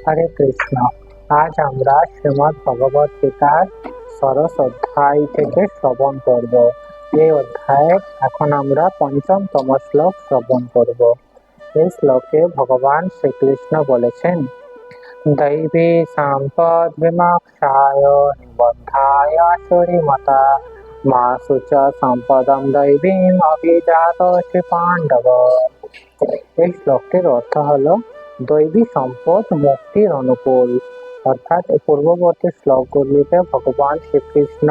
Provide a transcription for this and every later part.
হরে কৃষ্ণ। আজ আমরা শ্রীমদ্ ভগবত গীতার ষোড়শ অধ্যায় থেকে শ্রবণ করব। এই অধ্যায়ে এখন আমরা পঞ্চমতম শ্লোক শ্রবণ করব। এই শ্লোকে ভগবান শ্রীকৃষ্ণ বলেছেন, দৈবী সম্পদ বিমোক্ষায় নিবদ্ধায় সুরিমতা মাসু চ সম্পদম দৈবীম অভিজাতোসি পাণ্ডব। এই শ্লোকটির অর্থ হলো দৈবী সম্পদ মুক্তির অনুকূল। অর্থাৎ পূর্ববর্তী শ্লোকগুলিতে ভগবান শ্রীকৃষ্ণ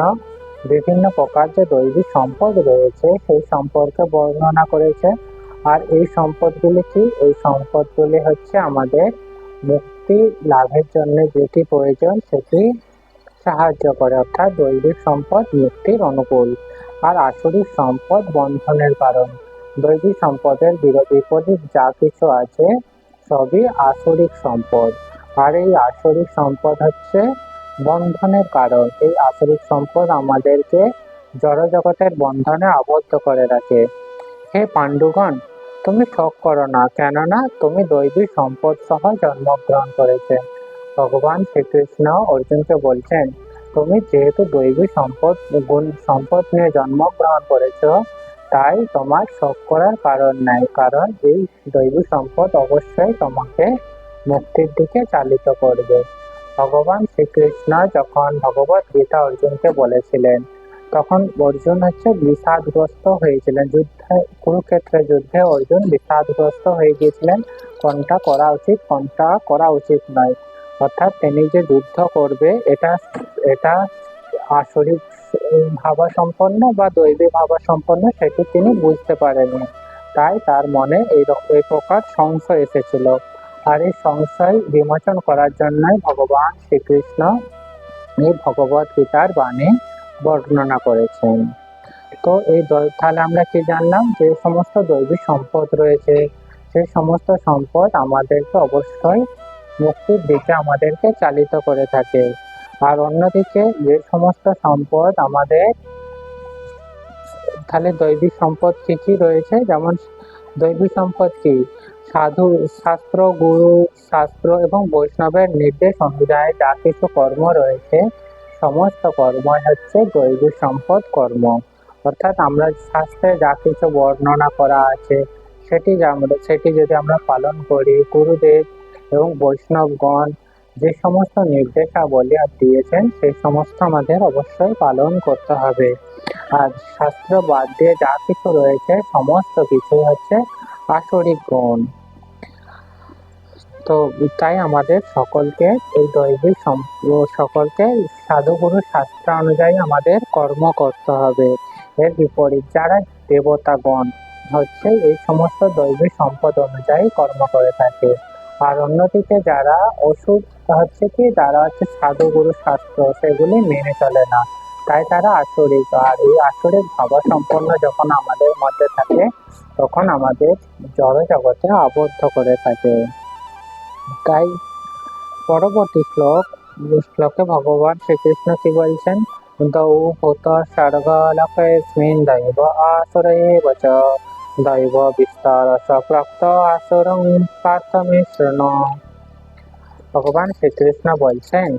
বিভিন্ন প্রকার যে দৈবী সম্পদ রয়েছে সেই সম্পর্কে বর্ণনা করেছে। আর এই সম্পদগুলি কি? এই সম্পদগুলি হচ্ছে আমাদের মুক্তি লাভের জন্য যেটি প্রয়োজন সেটি সাহায্য করে, অর্থাৎ দৈবিক সম্পদ মুক্তির অনুকূল আর আসরিক সম্পদ বন্ধনের কারণ। দৈবিক সম্পদের বিপরীত যা কিছু আছে সবই আসরিক সম্পদ, আর এই আসরিক সম্পদ হচ্ছে বন্ধনের কারণ। এই আসরিক সম্পদ আমাদেরকে জড় জগতের বন্ধনে আবদ্ধ করে রাখে। হে পাণ্ডুগণ, তুমি শোক করো না, কেননা তুমি দৈবিক সম্পদ সহ জন্মগ্রহণ করেছে। ভগবান শ্রীকৃষ্ণ অর্জুনকে বলছেন, তুমি যেহেতু দৈবিক সম্পদ নিয়ে জন্মগ্রহণ করেছো, তাই তোমার শোক করার কারণ নাই, কারণ এই দৈবিক সম্পদ অবশ্যই তোমাকে মুক্তির দিকে চালিত করবে। ভগবান শ্রীকৃষ্ণ যখন ভগবত গীতা অর্জুনকে বলেছিলেন, তখন অর্জুন বিষাদগ্রস্ত হয়েছিলেন। কুরুক্ষেত্রের যুদ্ধে অর্জুন বিষাদগ্রস্ত হয়ে গিয়েছিলেন, কোনটা করা উচিত কোনটা করা উচিত নয়। অর্থাৎ তিনি যে যুদ্ধ করবে এটা আসরিক ভাবাসম্পন্ন বা দৈবিক ভাবাসম্পন্ন সেটি তিনি বুঝতে পারেননি, তাই তার মনে এই প্রকার সংশয় এসেছিল। আর এই সংশয় বিমোচন করার জন্যই ভগবান শ্রীকৃষ্ণ এই ভগবত গীতার বাণী বর্ণনা করেছেন। তো তাহলে আমরা কি জানলাম? যে সমস্ত দৈবিক সম্পদ রয়েছে সেই সমস্ত সম্পদ আমাদেরকে অবশ্যই মুক্তির দিকে আমাদেরকে চালিত করে থাকে। আর অন্যদিকে যে সমস্ত সম্পদ আমাদের, তাহলে দৈবিক সম্পদ কি কি রয়েছে? যেমন দৈবিক সম্পদ কি? সাধু শাস্ত্র, গুরু শাস্ত্র এবং বৈষ্ণবের নির্দেশ অনুযায়ী যা কিছু কর্ম রয়েছে সমস্ত কর্মই হচ্ছে দৈবিক সম্পদ কর্ম। অর্থাৎ আমরা শাস্ত্রে যা কিছু বর্ণনা করা আছে সেটি যদি আমরা পালন করি, গুরুদেব এবং বৈষ্ণবগণ যে সমস্ত নির্দেশাবলী দিয়েছেন সেই সমস্ত আমাদের অবশ্যই পালন করতে হবে। আর শাস্ত্র বাদ দিয়ে যা কিছু রয়েছে সমস্ত কিছুই হচ্ছে আসরিক গুণ। তো তাই আমাদের সকলকে এই দৈবিক সকলকে সাধুগুরু শাস্ত্র অনুযায়ী আমাদের কর্ম করতে হবে। এর বিপরীত যারা দেবতাগণ হচ্ছে এই সমস্ত দৈবিক সম্পদ অনুযায়ী কর্ম করে থাকে। আর অন্যদিকে যারা অসুর হচ্ছে কি, যারা হচ্ছে সাধুগুরু শাস্ত্র সেগুলি মেনে চলে না, তাই তারা আসরিক। আর এই আসরিক ভাবাসম্পন্ন যখন আমাদের মধ্যে থাকে তখন আমাদের জড় জগতে আবদ্ধ করে থাকে। তাই পরবর্তী শ্লোকে ভগবান শ্রীকৃষ্ণ কি বলছেন? দৌ ভূত স্বর্গ লোকেস্মিন দৈব আসুর এব চ দৈব বিস্তারস প্রাপ্ত আসুরং পার্থ মে শৃণু। ভগবান শ্রীকৃষ্ণ বলছেন,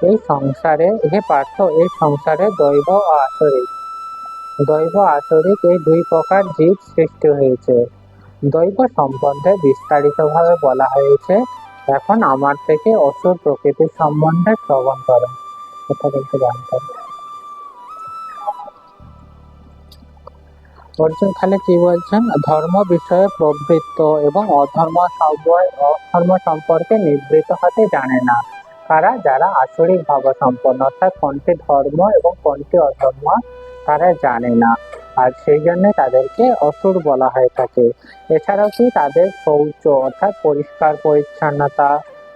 এই সংসারে হে পার্থ, এই সংসারে দৈব ও আসরিক এই দুই প্রকার জীব সৃষ্টি হয়েছে। দৈব সম্বন্ধে বিস্তারিতভাবে বলা হয়েছে, এখন আমার থেকে অসুর প্রকৃতির সম্বন্ধে শ্রবণ করো। এটা দেখতে জানতে অর্জুন তাহলে কি বলছেন? ধর্ম বিষয়ে প্রবৃত্ত এবং অধর্ম সম্পর্কে নিবৃত্ত হতে জানে না কারা? যারা আসরিক ভাব সম্পন্ন, অর্থাৎ কোনটি ধর্ম এবং কোনটি অধর্ম তারা জানে না, আর সেই জন্য তাদেরকে অসুর বলা হয়ে থাকে। এছাড়াও কি তাদের শৌচ অর্থাৎ পরিষ্কার পরিচ্ছন্নতা,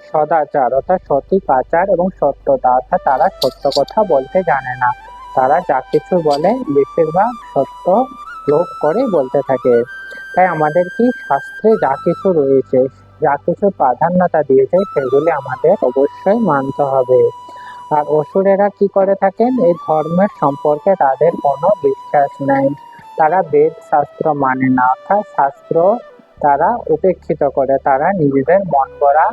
সদাচার অর্থাৎ সঠিক আচার এবং সত্যতা অর্থাৎ তারা সত্য কথা বলতে জানে না। তারা যা কিছু বলে বেশিরভাগ সত্য লোভ করে বলতে থাকে। তাই আমাদের কি শাস্ত্রে যা কিছু রয়েছে, যা কিছু প্রাধান্যতা দিয়েছে সেগুলি আমাদের অবশ্যই মানতে হবে। আর অসুরেরা কি করে থাকেন? এই ধর্মের সম্পর্কে তাদের কোনো বিশ্বাস নেই, তারা বেদ শাস্ত্র মানে না, অর্থাৎ শাস্ত্র তারা উপেক্ষিত করে, তারা নিজেদের মন গড়া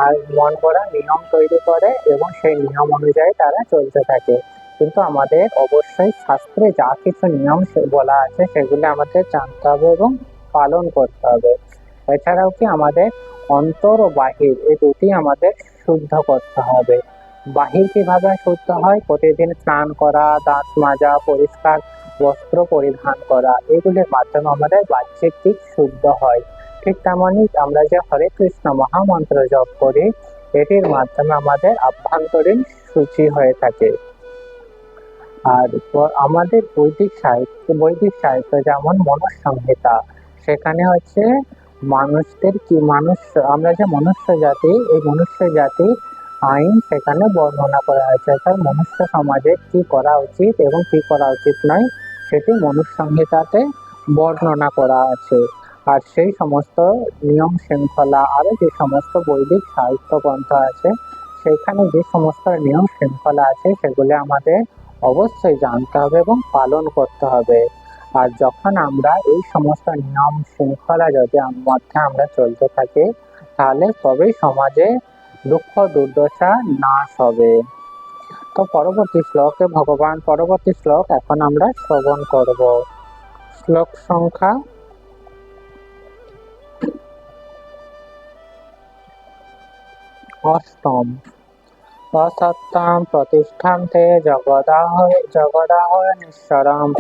আর মন গড়া নিয়ম তৈরি করে এবং সেই নিয়ম অনুযায়ী তারা চলতে থাকে। কিন্তু আমাদের অবশ্যই শাস্ত্রে যা কিছু নিয়ম বলা আছে সেগুলি আমাদের জানতে হবে এবং পালন করতে হবে। এছাড়াও কি আমাদের অন্তর ও বাহির এই দুটি আমাদের শুদ্ধ করতে হবে। বাহির কিভাবে শুদ্ধ হয়? প্রতিদিন স্নান করা, দাঁত মাজা, পরিষ্কার বস্ত্র পরিধান করা, এগুলির মাধ্যমে আমাদের বাহ্যিক দিক শুদ্ধ হয়। ঠিক তেমনই আমরা যে হরে কৃষ্ণ মহামন্ত্র জপ করি, এটির মাধ্যমে আমাদের আভ্যন্তরীণ শুচি হয়ে থাকে। আর আমাদের বৈদিক সাহিত্য যেমন মনুসংহিতা, সেখানে হচ্ছে আমরা যে মনুষ্য জাতি, এই মনুষ্য জাতি আইন সেখানে বর্ণনা করা হয়েছে, অর্থাৎ মনুষ্য সমাজে কি করা উচিত এবং কি করা উচিত নয় সেটি মনুসংহিতাতে বর্ণনা করা আছে। আর সেই সমস্ত নিয়ম শৃঙ্খলা আরো যে সমস্ত বৈদিক সাহিত্য গ্রন্থ আছে, সেখানে যে সমস্ত নিয়ম শৃঙ্খলা আছে সেগুলি আমাদের অবশ্যই জানতে হবে এবং পালন করতে হবে। আর যখন আমরা এই সমস্ত নিয়ম শৃঙ্খলা যদি মধ্যে আমরা চলতে থাকি, তাহলে তবেই সমাজে দুঃখ দুর্দশা নাশ হবে। তো পরবর্তী শ্লোক এখন আমরা শ্রবণ করব। শ্লোক সংখ্যা 8। असत्तां प्रतिष्ठां ते जगदाह निश्चरम्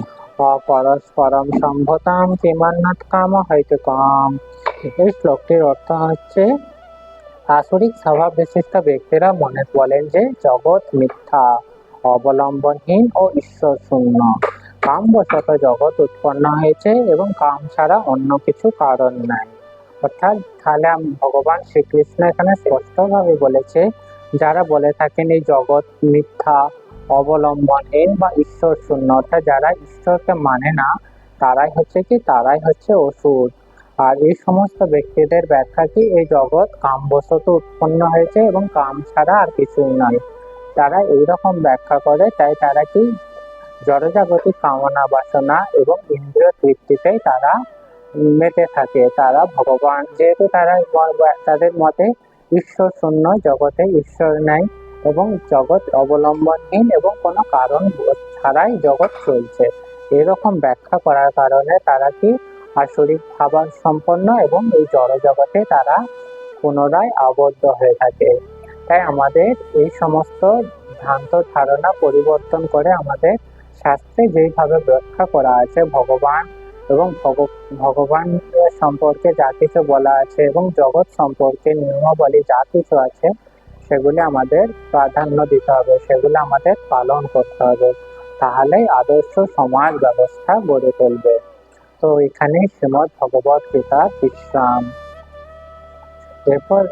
অপরস্পরম সম্ভতাম কিমান্নাত কামহৈতুকম। এই শ্লোকটির অর্থ হচ্ছে, আসরিক স্বভাব বিশিষ্ট ব্যক্তিরা মনে বলেন যে জগৎ মিথ্যা, অবলম্বনহীন ও ঈশ্বর শূন্য। কামবশত জগৎ উৎপন্ন হয়েছে এবং কাম ছাড়া অন্য কিছু কারণ নাই। অর্থাৎ তাহলে ভগবান শ্রীকৃষ্ণ এখানে স্পষ্টভাবে বলেছে, যারা বলে থাকেন এই জগৎ মিথ্যা, অবলম্বনহীন বা ঈশ্বর শূন্য, অর্থাৎ যারা ঈশ্বরকে মানে না, তারাই হচ্ছে অসুর। আর এই সমস্ত ব্যক্তিদের ব্যাখ্যা কি, এই জগৎ কামবশত উৎপন্ন হয়েছে এবং কাম ছাড়া আর কিছুই নয়। তারা এইরকম ব্যাখ্যা করে, তাই তারা কি জড়জাগতিক কামনা বাসনা এবং ইন্দ্রিয় তৃপ্তিতেই তারা মেতে থাকে। তারা ভগবান, যেহেতু তাদের মতে ঈশ্বর শূন্য, জগতে ঈশ্বর নাই এবং জগৎ অবলম্বনহীন এবং কোনো কারণ ছাড়াই জগৎ চলছে, এরকম ব্যাখ্যা করার কারণে তারা কি আসরিক ভাবনা সম্পন্ন এবং এই জড় জগতে তারা পুনরায় আবদ্ধ হয়ে থাকে। তাই আমাদের এই সমস্ত ভ্রান্ত ধারণা পরিবর্তন করে আমাদের শাস্ত্রে যেইভাবে ব্যাখ্যা করা আছে ভগবান এবং ভগবান সম্পর্কে যা কিছু বলা আছে এবং জগৎ সম্পর্কে নিয়মাবলী যা কিছু আছে, সেগুলি আমাদের প্রাধান্য দিতে হবে, সেগুলো আমাদের পালন করতে হবে, তাহলেই আদর্শ সমাজ ব্যবস্থা গড়ে তুলবে। তো এখানে শ্রীমদ্ ভগবত গীতার বিশ্রাম। এরপর